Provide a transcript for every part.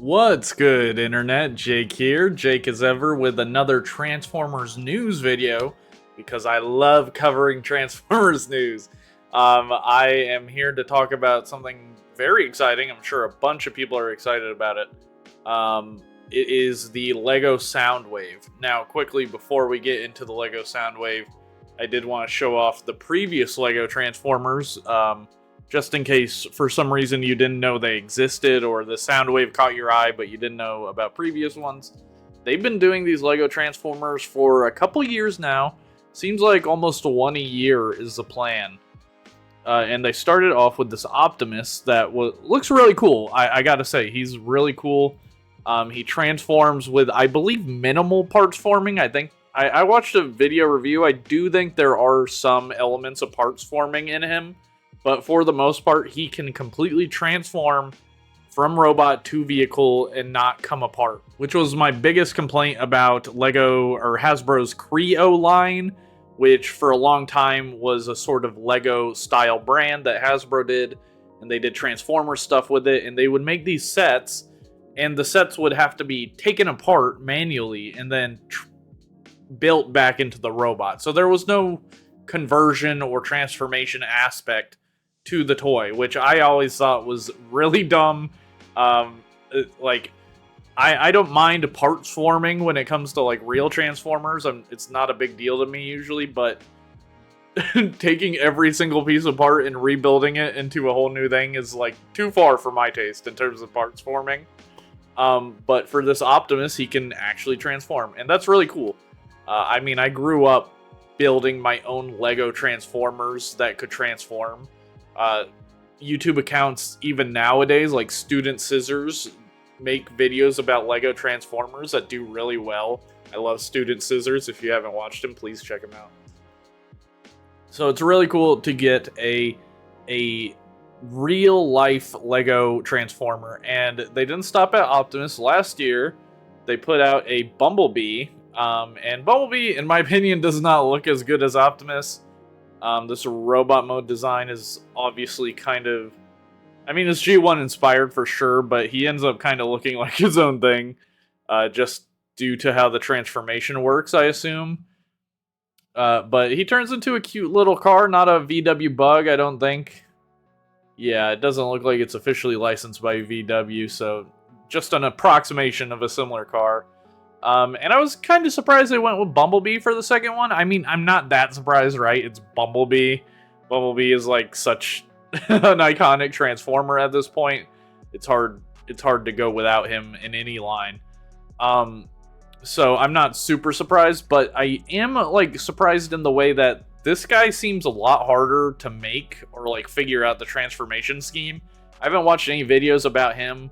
What's good, Internet? Jake here, Jake as ever, with another Transformers news video, because I love covering Transformers news. I am here to talk about something very exciting. I'm sure a bunch of people are excited about it. It is the LEGO Soundwave. Now, quickly, before we get into the LEGO Soundwave, I did want to show off the previous LEGO Transformers, just in case for some reason you didn't know they existed or the Soundwave caught your eye but you didn't know about previous ones. They've been doing these LEGO Transformers for a couple years now. Seems like almost one a year is the plan. And they started off with this Optimus that looks really cool. I gotta say, he's really cool. He transforms with, I believe, minimal parts forming. I watched a video review. I do think there are some elements of parts forming in him. But for the most part, he can completely transform from robot to vehicle and not come apart, which was my biggest complaint about LEGO or Hasbro's Creo line, which for a long time was a sort of LEGO style brand that Hasbro did, and they did Transformer stuff with it, and they would make these sets, and the sets would have to be taken apart manually and then built back into the robot. So there was no conversion or transformation aspect to the toy, which I always thought was really dumb. I don't mind parts forming when it comes to like real Transformers. It's not a big deal to me usually, but taking every single piece apart and rebuilding it into a whole new thing is like too far for my taste in terms of parts forming. But for this Optimus, he can actually transform, and that's really cool. I mean, I grew up building my own LEGO Transformers that could transform. YouTube accounts even nowadays, like Student Scissors, make videos about LEGO Transformers that do really well. I love Student Scissors. If you haven't watched him, please check him out. So it's really cool to get a real life LEGO Transformer, and they didn't stop at Optimus. Last year they put out a Bumblebee, and Bumblebee, in my opinion, does not look as good as Optimus. This robot mode design is obviously kind of, I mean, it's G1 inspired for sure, but he ends up kind of looking like his own thing, just due to how the transformation works, I assume. But he turns into a cute little car, not a VW Bug, I don't think. Yeah, it doesn't look like it's officially licensed by VW, so just an approximation of a similar car. And I was kind of surprised they went with Bumblebee for the second one. I mean, I'm not that surprised, right? It's Bumblebee. Bumblebee is like such an iconic Transformer at this point. It's hard to go without him in any line. So I'm not super surprised, but I am like surprised in the way that this guy seems a lot harder to make or like figure out the transformation scheme. I haven't watched any videos about him.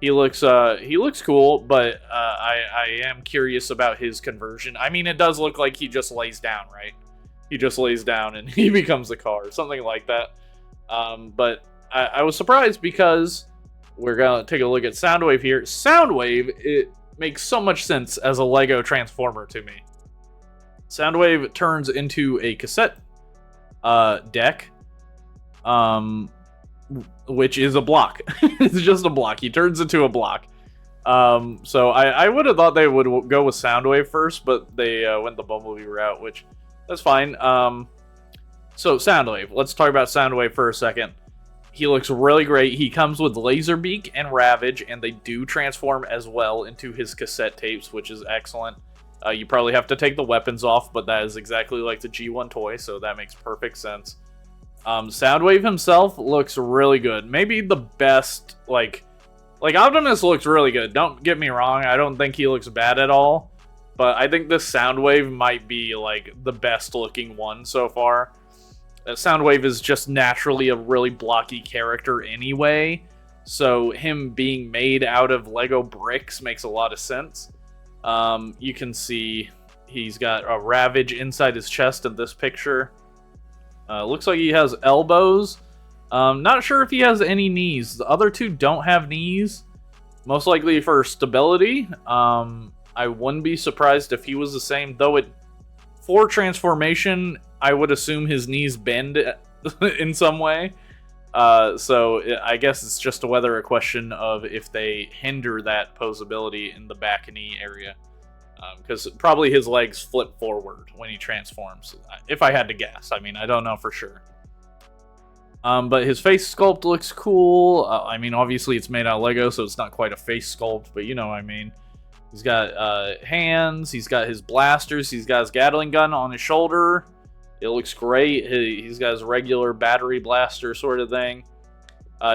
He looks cool, but I am curious about his conversion. I mean, it does look like he just lays down, right? He just lays down and he becomes a car, something like that. But I was surprised because we're gonna take a look at Soundwave here. Soundwave, it makes so much sense as a LEGO Transformer to me. Soundwave turns into a cassette deck. Which is a block. It's just a block. He turns into a block. So I would have thought they would go with Soundwave first, but they went the Bumblebee route, which that's fine. So Soundwave. Let's talk about Soundwave for a second. He looks really great. He comes with Laserbeak and Ravage, and they do transform as well into his cassette tapes, which is excellent. You probably have to take the weapons off, but that is exactly like the G1 toy, so that makes perfect sense. Soundwave himself looks really good. Maybe the best, like Optimus looks really good. Don't get me wrong. I don't think he looks bad at all. But I think this Soundwave might be like the best looking one so far. Soundwave is just naturally a really blocky character anyway. So him being made out of Lego bricks makes a lot of sense. You can see he's got a Ravage inside his chest in this picture. Looks like he has elbows. Not sure if he has any knees. The other two don't have knees. Most likely for stability. I wouldn't be surprised if he was the same. Though for transformation, I would assume his knees bend in some way. I guess it's just a question of if they hinder that posability in the back knee area. Because probably his legs flip forward when he transforms. If I had to guess. I mean, I don't know for sure. But his face sculpt looks cool. I mean, obviously it's made out of Lego, so it's not quite a face sculpt, but you know what I mean. He's got hands, he's got his blasters, he's got his Gatling gun on his shoulder. It looks great. He's got his regular battery blaster sort of thing.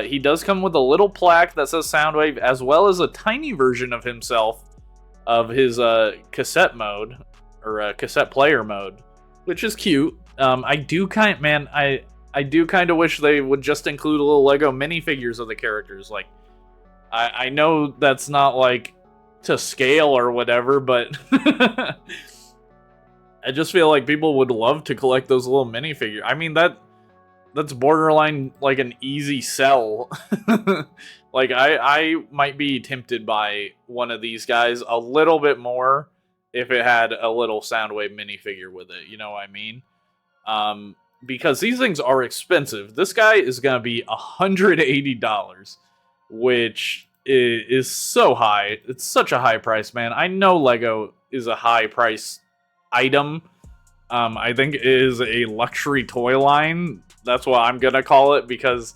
He does come with a little plaque that says Soundwave, as well as a tiny version of himself of his cassette mode, or cassette player mode, which is cute. I do kind of wish they would just include a little Lego minifigures of the characters. Like, I know that's not like to scale or whatever, but I just feel like people would love to collect those little minifigures. I mean, that's borderline like an easy sell. Like, I might be tempted by one of these guys a little bit more if it had a little Soundwave minifigure with it. You know what I mean? Because these things are expensive. This guy is going to be $180, which is so high. It's such a high price, man. I know Lego is a high price item. I think it is a luxury toy line. That's what I'm going to call it, because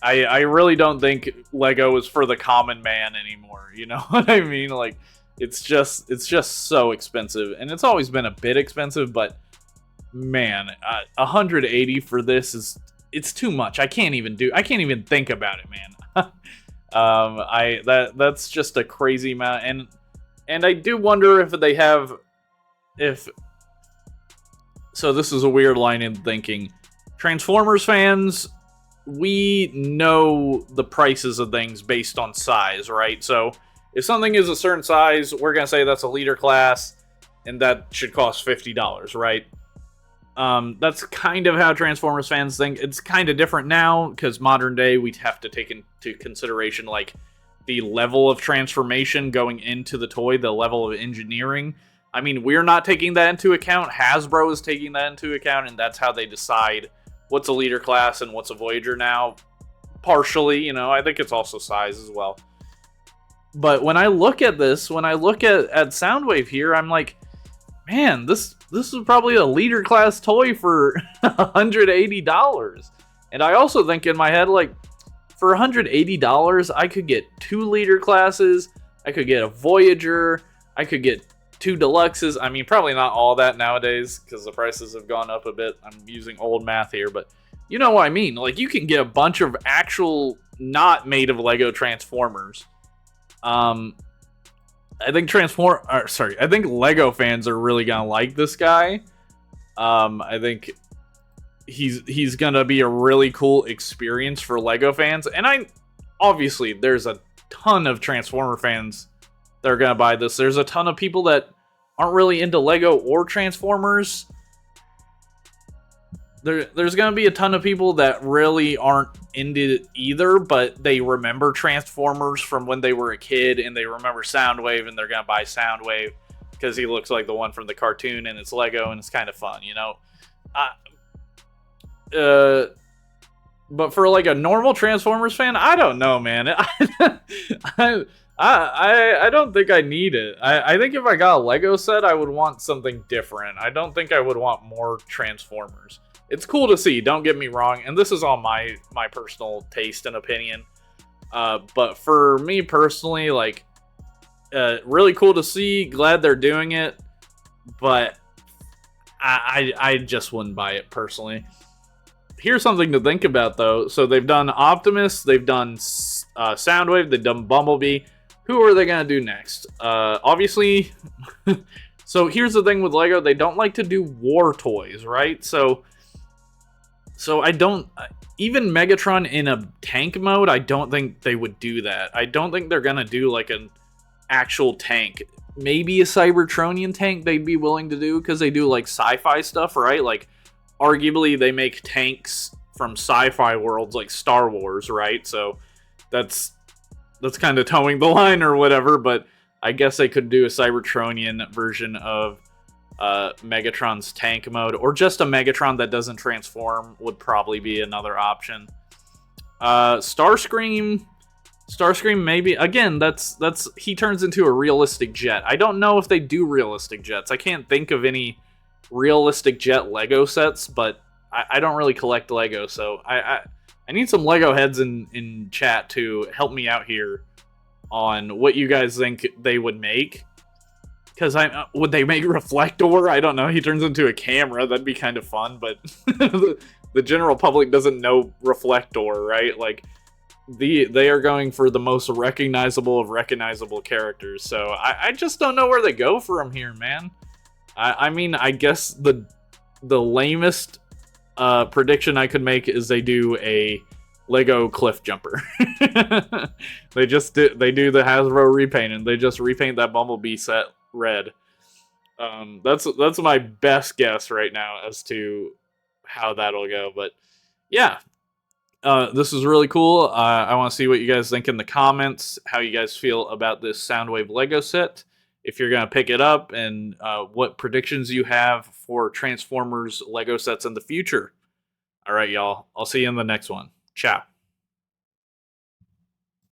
I really don't think Lego is for the common man anymore. You know what I mean? Like, it's just so expensive, and it's always been a bit expensive, but man, 180 for this it's too much. I can't even think about it, man. That's just a crazy amount, and I do wonder if they have, so this is a weird line in thinking. Transformers fans, we know the prices of things based on size, right? So if something is a certain size, we're gonna say that's a leader class, and that should cost $50, right? That's kind of how Transformers fans think. It's kind of different now, because modern day, we have to take into consideration, like, the level of transformation going into the toy, the level of engineering. I mean, we're not taking that into account. Hasbro is taking that into account, and that's how they decide what's a leader class and what's a Voyager now. Partially, you know, I think it's also size as well. But when I look at this, when I look at Soundwave here, I'm like, man, this is probably a leader class toy for $180. And I also think in my head, like, for $180, I could get 2 leader classes, I could get a Voyager, I could get 2 deluxes. I mean, probably not all that nowadays, because the prices have gone up a bit. I'm using old math here, but you know what I mean. Like, you can get a bunch of actual, not made of Lego Transformers. I think Lego fans are really gonna like this guy. I think he's gonna be a really cool experience for Lego fans, and obviously there's a ton of Transformer fans that are gonna buy this. There's a ton of people that aren't really into Lego or Transformers. There's gonna be a ton of people that really aren't into either, but they remember Transformers from when they were a kid, and they remember Soundwave, and they're gonna buy Soundwave because he looks like the one from the cartoon, and it's Lego, and it's kind of fun, you know. But for like a normal Transformers fan, I don't know, man. I don't think I need it. I think if I got a Lego set, I would want something different. I don't think I would want more Transformers. It's cool to see, don't get me wrong, and this is all my personal taste and opinion. But for me personally, like, really cool to see. Glad they're doing it, but I just wouldn't buy it personally. Here's something to think about, though. So they've done Optimus, they've done Soundwave, they've done Bumblebee. Who are they gonna do next? Obviously, so here's the thing with Lego: they don't like to do war toys, right? So I don't, even Megatron in a tank mode, I don't think they would do that. I don't think they're gonna do like an actual tank. Maybe a Cybertronian tank they'd be willing to do, because they do like sci-fi stuff, right? Like, arguably they make tanks from sci-fi worlds like Star Wars, right? So that's kind of towing the line or whatever, but I guess they could do a Cybertronian version of Megatron's tank mode, or just a Megatron that doesn't transform would probably be another option. Starscream maybe again. That's he turns into a realistic jet. I don't know if they do realistic jets. I can't think of any realistic jet Lego sets, but I don't really collect Lego, so I need some Lego heads in chat to help me out here on what you guys think they would make. Because would they make Reflector? I don't know. He turns into a camera. That'd be kind of fun, but the general public doesn't know Reflector, right? Like, they are going for the most recognizable of recognizable characters. So I just don't know where they go from here, man. I mean, I guess the lamest prediction I could make is they do a Lego cliff jumper. They do the Hasbro repaint, and they just repaint that Bumblebee set red. That's my best guess right now as to how that'll go. But yeah, this is really cool. I want to see what you guys think in the comments, how you guys feel about this Soundwave Lego set, if you're going to pick it up, and what predictions you have for Transformers Lego sets in the future. All right, y'all. I'll see you in the next one. Ciao.